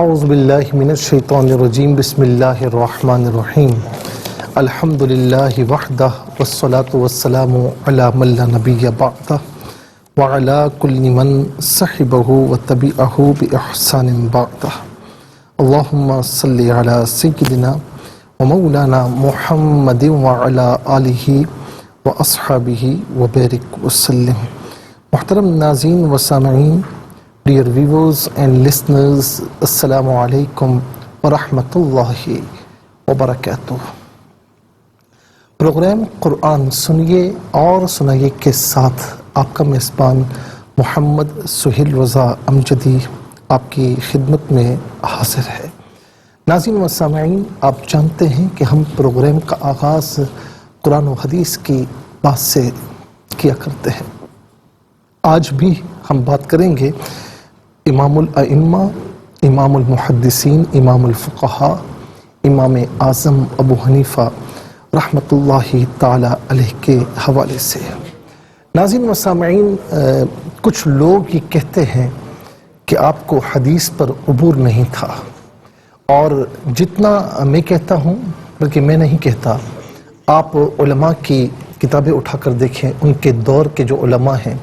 اعوذ باللہ من الشیطان الرجیم بسم اللہ الرحمن الرحیم الحمد للہ وحدہ والصلاة والسلام علی من لا نبی بعدہ وعلی کل من صحبہ وتبعہ بإحسان بعدہ اللہم صلی علی سیدنا ومولانا محمد وعلی آلہ واصحابہ وبارک وسلم۔ محترم ناظرین و سامعین، ڈیئر ویورز اینڈ لسنرز، السلام علیکم ورحمۃ اللہ وبرکاتہ۔ پروگرام قرآن سنیے اور سنائیے کے ساتھ آپ کا میزبان محمد سہیل رضا امجدی آپ کی خدمت میں حاضر ہے۔ ناظرین و سامعین، آپ جانتے ہیں کہ ہم پروگرام کا آغاز قرآن و حدیث کی بات سے کیا کرتے ہیں۔ آج بھی ہم بات کریں گے امام الائمہ، امام المحدثین، امام الفقہاء، امام اعظم ابو حنیفہ رحمۃ اللہ تعالی علیہ کے حوالے سے۔ ناظرین و سامعین، کچھ لوگ یہ کہتے ہیں کہ آپ کو حدیث پر عبور نہیں تھا، اور جتنا میں کہتا ہوں، بلکہ میں نہیں کہتا، آپ علماء کی کتابیں اٹھا کر دیکھیں، ان کے دور کے جو علماء ہیں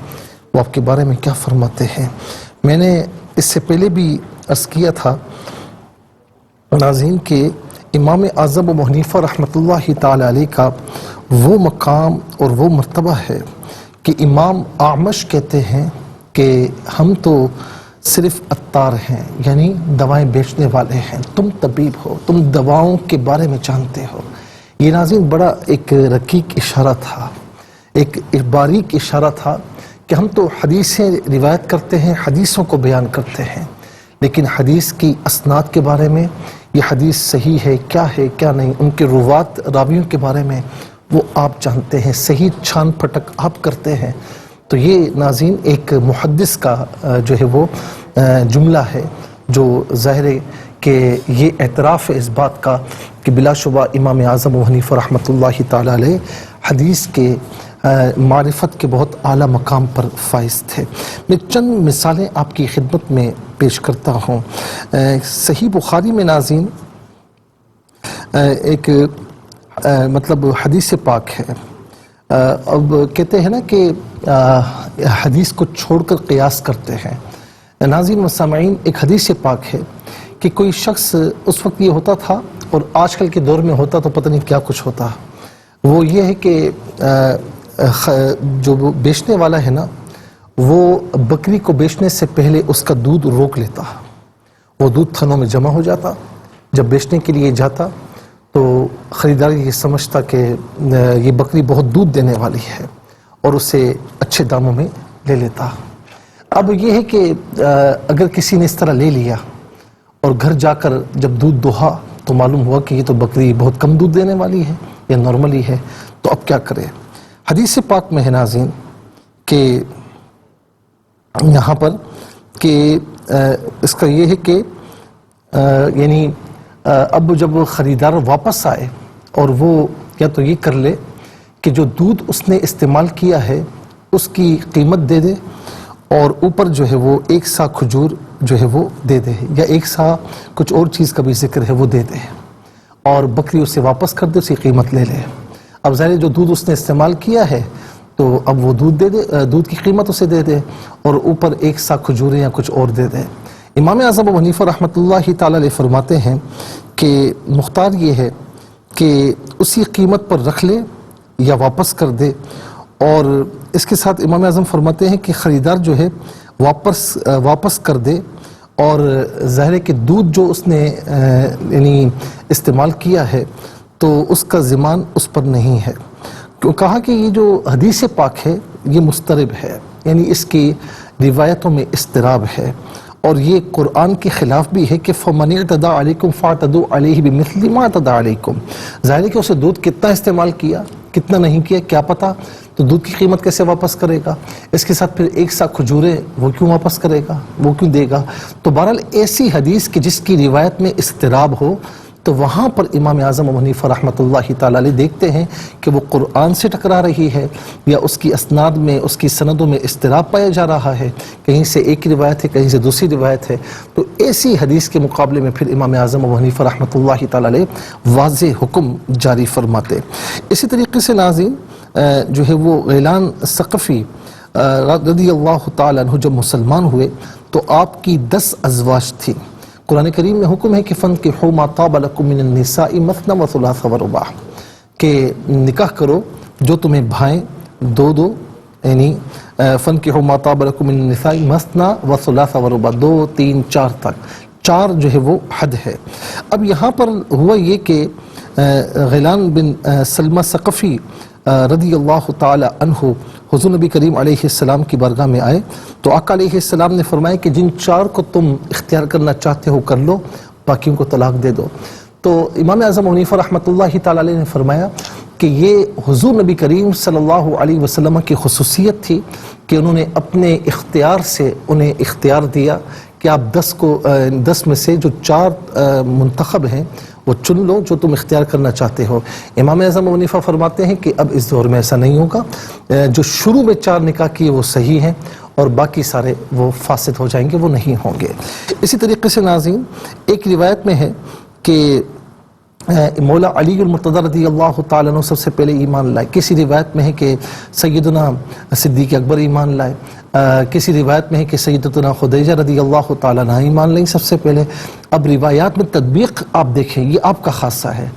وہ آپ کے بارے میں کیا فرماتے ہیں۔ میں نے اس سے پہلے بھی عرض کیا تھا ناظرین کہ امام اعظم ابو حنیفہ رحمۃ اللہ تعالی علیہ کا وہ مقام اور وہ مرتبہ ہے کہ امام اعمش کہتے ہیں کہ ہم تو صرف عطار ہیں، یعنی دوائیں بیچنے والے ہیں، تم طبیب ہو، تم دواؤں کے بارے میں جانتے ہو۔ یہ ناظرین بڑا ایک رقیق اشارہ تھا، ایک باریک اشارہ تھا کہ ہم تو حدیثیں روایت کرتے ہیں، حدیثوں کو بیان کرتے ہیں، لیکن حدیث کی اسناد کے بارے میں، یہ حدیث صحیح ہے کیا نہیں، ان کے روات راویوں کے بارے میں وہ آپ جانتے ہیں، صحیح چھان پھٹک آپ کرتے ہیں۔ تو یہ ناظرین ایک محدث کا جو ہے وہ جملہ ہے، جو ظاہر ہے کہ یہ اعتراف ہے اس بات کا کہ بلا شبہ امام اعظم ابو حنیفہ رحمۃ اللہ تعالی علیہ حدیث کے معرفت کے بہت اعلیٰ مقام پر فائز تھے۔ میں چند مثالیں آپ کی خدمت میں پیش کرتا ہوں۔ صحیح بخاری میں ناظرین ایک مطلب حدیث پاک ہے۔ اب کہتے ہیں نا کہ حدیث کو چھوڑ کر قیاس کرتے ہیں۔ ناظرین و سامعین، ایک حدیث پاک ہے کہ کوئی شخص، اس وقت یہ ہوتا تھا اور آج کل کے دور میں ہوتا تو پتہ نہیں کیا کچھ ہوتا، وہ یہ ہے کہ جو بیچنے والا ہے نا، وہ بکری کو بیچنے سے پہلے اس کا دودھ روک لیتا، وہ دودھ تھنوں میں جمع ہو جاتا، جب بیچنے کے لیے جاتا تو خریدار یہ سمجھتا کہ یہ بکری بہت دودھ دینے والی ہے اور اسے اچھے داموں میں لے لیتا۔ اب یہ ہے کہ اگر کسی نے اس طرح لے لیا اور گھر جا کر جب دودھ دوہا تو معلوم ہوا کہ یہ تو بکری بہت کم دودھ دینے والی ہے یا نارملی ہے، تو اب کیا کرے؟ حدیث پاک میں ہے ناظرین کہ یہاں پر کہ اس کا یہ ہے کہ یعنی اب جب خریدار واپس آئے اور وہ یا تو یہ کر لے کہ جو دودھ اس نے استعمال کیا ہے اس کی قیمت دے دے، اور اوپر جو ہے وہ ایک سا کھجور جو ہے وہ دے دے، یا ایک سا کچھ اور چیز کا بھی ذکر ہے وہ دے دے، اور بکری اسے واپس کر دے، اسی قیمت لے لے۔ اب ظاہر جو دودھ اس نے استعمال کیا ہے تو اب وہ دودھ دے دے، دودھ کی قیمت اسے دے دے، اور اوپر ایک سا کھجوریں یا کچھ اور دے دے۔ امام اعظم ابو حنیفہ رحمۃ اللہ تعالی علیہ فرماتے ہیں کہ مختار یہ ہے کہ اسی قیمت پر رکھ لے یا واپس کر دے، اور اس کے ساتھ امام اعظم فرماتے ہیں کہ خریدار جو ہے واپس کر دے، اور ظاہر ہے کہ دودھ جو اس نے یعنی استعمال کیا ہے تو اس کا ضمان اس پر نہیں ہے۔ کہا کہ یہ جو حدیث پاک ہے یہ مضطرب ہے، یعنی اس کی روایتوں میں اضطراب ہے، اور یہ قرآن کے خلاف بھی ہے کہ فَمَنِ اعْتَدَىٰ عَلَيْكُمْ فَاعْتَدُوا عَلَيْهِ بِمِثْلِ مَا اعْتَدَىٰ عَلَيْكُمْ۔ ظاہر ہے کہ اسے دودھ کتنا استعمال کیا، کتنا نہیں کیا، کیا پتہ، تو دودھ کی قیمت کیسے واپس کرے گا؟ اس کے ساتھ پھر ایک سا کھجورے وہ کیوں واپس کرے گا، وہ کیوں دے گا؟ تو بہرحال ایسی حدیث کہ جس کی روایت میں اضطراب ہو تو وہاں پر امام اعظم ابو حنیفہ رحمۃ اللہ تعالی علیہ دیکھتے ہیں کہ وہ قرآن سے ٹکرا رہی ہے یا اس کی اسناد میں اس کی سندوں میں اضطراب پایا جا رہا ہے، کہیں سے ایک روایت ہے کہیں سے دوسری روایت ہے، تو ایسی حدیث کے مقابلے میں پھر امام اعظم ابو حنیفہ رحمۃ اللہ تعالی علیہ واضح حکم جاری فرماتے۔ اسی طریقے سے ناظرین جو ہے وہ غیلان ثقفی رضی اللہ تعالیٰ عنہ جب مسلمان ہوئے تو آپ کی 10 ازواج تھی۔ قرآن کریم میں حکم ہے کہ فَانْكِحُوا مَا طَابَ لَكُم مِّنَ النِّسَاءِ مَثْنَىٰ وَثُلَاثَ وَرُبَاعَ، کہ نکاح کرو جو تمہیں بھائیں دو دو، یعنی فَانْكِحُوا مَا طَابَ لَكُم مِّنَ النِّسَاءِ مَثْنَىٰ وَثُلَاثَ وَرُبَاعَ، 2 3 4 تک، 4 جو ہے وہ حد ہے۔ اب یہاں پر ہوا یہ کہ غیلان بن سلمہ ثقفی رضی اللہ تعالی عنہ حضور نبی کریم علیہ السلام کی بارگاہ میں آئے تو آقا علیہ السلام نے فرمایا کہ جن 4 کو تم اختیار کرنا چاہتے ہو کر لو، باقیوں کو طلاق دے دو۔ تو امام اعظم ابو حنیفہ رحمۃ اللہ تعالی علیہ نے فرمایا کہ یہ حضور نبی کریم صلی اللہ علیہ وسلم کی خصوصیت تھی کہ انہوں نے اپنے اختیار سے انہیں اختیار دیا کہ آپ 10 میں سے جو 4 منتخب ہیں وہ چن لو جو تم اختیار کرنا چاہتے ہو۔ امام اعظم ابو حنیفہ فرماتے ہیں کہ اب اس دور میں ایسا نہیں ہوگا، جو شروع میں 4 نکاح کیے وہ صحیح ہیں اور باقی سارے وہ فاسد ہو جائیں گے، وہ نہیں ہوں گے۔ اسی طریقے سے ناظرین ایک روایت میں ہے کہ مولا علی المرتضی رضی اللہ تعالیٰ عنہ سب سے پہلے ایمان لائے، کسی روایت میں ہے کہ سیدنا صدیق اکبر ایمان لائے، کسی روایت میں ہے کہ سیدتنا خدیجہ رضی اللہ تعالیٰ عنہ ایمان لائیں سب سے پہلے۔ اب روایات میں تطبیق آپ دیکھیں، یہ آپ کا خاصہ ہے،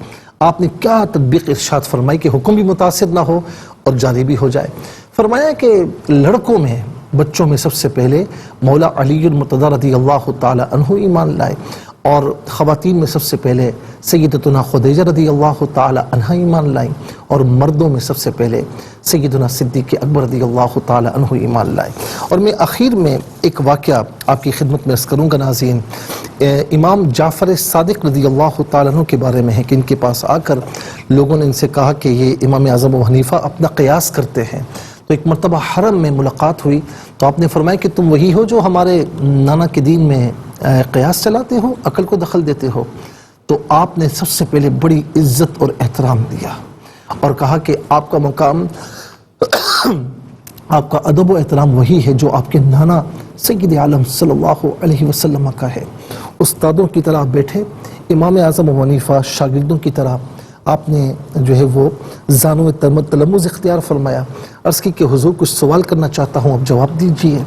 آپ نے کیا تطبیق ارشاد فرمائی کہ حکم بھی متاثر نہ ہو اور جاری بھی ہو جائے۔ فرمایا کہ لڑکوں میں بچوں میں سب سے پہلے مولا علی المرتضی رضی اللہ تعالیٰ عنہ ایمان لائے، اور خواتین میں سب سے پہلے سیدتنا خدیجہ رضی اللہ تعالی عنہ ایمان لائیں، اور مردوں میں سب سے پہلے سیدنا صدیق اکبر رضی اللہ تعالی عنہ ایمان لائیں۔ اور میں آخر میں ایک واقعہ آپ کی خدمت میں عرض کروں گا ناظرین، امام جعفر صادق رضی اللہ تعالیٰ عنہ کے بارے میں ہے کہ ان کے پاس آ کر لوگوں نے ان سے کہا کہ یہ امام اعظم ابو حنیفہ اپنا قیاس کرتے ہیں۔ تو ایک مرتبہ حرم میں ملاقات ہوئی تو آپ نے فرمایا کہ تم وہی ہو جو ہمارے نانا کے دین میں قیاس چلاتے ہو، عقل کو دخل دیتے ہو؟ تو آپ نے سب سے پہلے بڑی عزت اور احترام دیا اور کہا کہ آپ کا مقام آپ کا ادب و احترام وہی ہے جو آپ کے نانا سید عالم صلی اللہ علیہ وسلم کا ہے۔ استادوں کی طرح بیٹھے، امام اعظم ابو حنیفہ شاگردوں کی طرح آپ نے جو ہے وہ زانو تلمذ اختیار فرمایا۔ عرض کی کہ حضور کچھ سوال کرنا چاہتا ہوں، اب جواب دیجئے،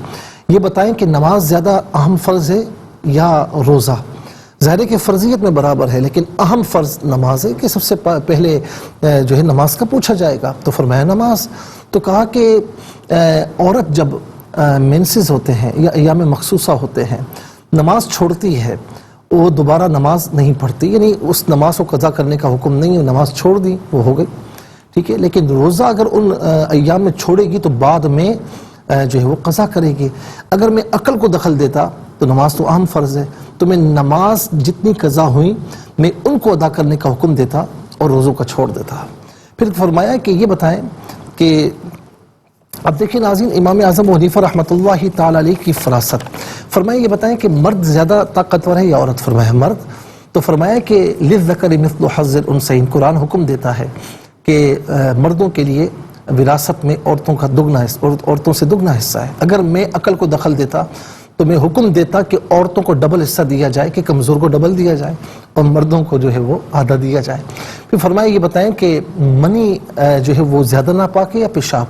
یہ بتائیں کہ نماز زیادہ اہم فرض ہے یا روزہ؟ ظاہر ہے کہ فرضیت میں برابر ہے، لیکن اہم فرض نماز ہے کہ سب سے پہلے جو ہے نماز کا پوچھا جائے گا۔ تو فرمایا نماز۔ تو کہا کہ عورت جب مینسز ہوتے ہیں یا ایام مخصوصہ ہوتے ہیں، نماز چھوڑتی ہے، وہ دوبارہ نماز نہیں پڑھتی، یعنی اس نماز کو قضا کرنے کا حکم نہیں ہے، نماز چھوڑ دی وہ ہو گئی، ٹھیک ہے۔ لیکن روزہ اگر ان ایام میں چھوڑے گی تو بعد میں جو ہے وہ قضا کرے گی۔ اگر میں عقل کو دخل دیتا تو نماز تو اہم فرض ہے، تو میں نماز جتنی قضا ہوئی میں ان کو ادا کرنے کا حکم دیتا اور روزوں کا چھوڑ دیتا۔ پھر فرمایا کہ یہ بتائیں کہ اب دیکھیں ناظرین، امام اعظم ابو حنیفہ رحمۃ اللہ تعالی علیہ کی فراست، فرمایا یہ بتائیں کہ مرد زیادہ طاقتور ہے یا عورت؟ فرمایا مرد۔ تو فرمایا کہ للذکر مثل حظ الانثیین، قرآن حکم دیتا ہے کہ مردوں کے لیے وراثت میں عورتوں سے دگنا حصہ ہے۔ اگر میں عقل کو دخل دیتا تو میں حکم دیتا کہ عورتوں کو ڈبل حصہ دیا جائے، کہ کمزور کو ڈبل دیا جائے اور مردوں کو جو ہے وہ آدھا دیا جائے۔ پھر فرمایا یہ بتائیں کہ منی جو ہے وہ زیادہ ناپاک ہے یا پیشاب؟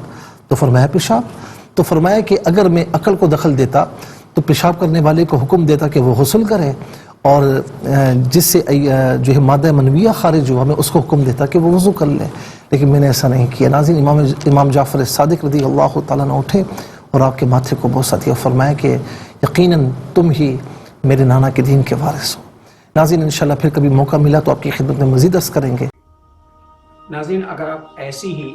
تو فرمایا پیشاب۔ تو فرمایا کہ اگر میں عقل کو دخل دیتا تو پیشاب کرنے والے کو حکم دیتا کہ وہ غسل کرے، اور جس سے جو ہے مادہ منویہ خارج ہوا میں اس کو حکم دیتا کہ وہ وضو کر لے، لیکن میں نے ایسا نہیں کیا۔ ناظرین، امام جعفر صادق رضی اللہ تعالیٰ عنہ اٹھے اور آپ کے ماتھے کو بوسہ دیا، فرمایا کہ یقیناً تم ہی میرے نانا کے دین کے وارث ہو۔ ناظرین، انشاءاللہ پھر کبھی موقع ملا تو آپ کی خدمت میں مزید عرض کریں گے۔ ناظرین، اگر آپ ایسی ہی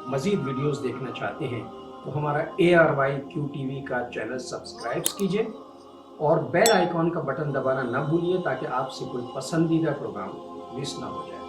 مزید ویڈیوز دیکھنا چاہتے ہیں تو ہمارا ARYQ-TV کا چینل سبسکرائب کیجئے اور بیل آئیکن کا بٹن دبانا نہ بھولیے تاکہ آپ سے کوئی پسندیدہ پروگرام مس نہ ہو جائے۔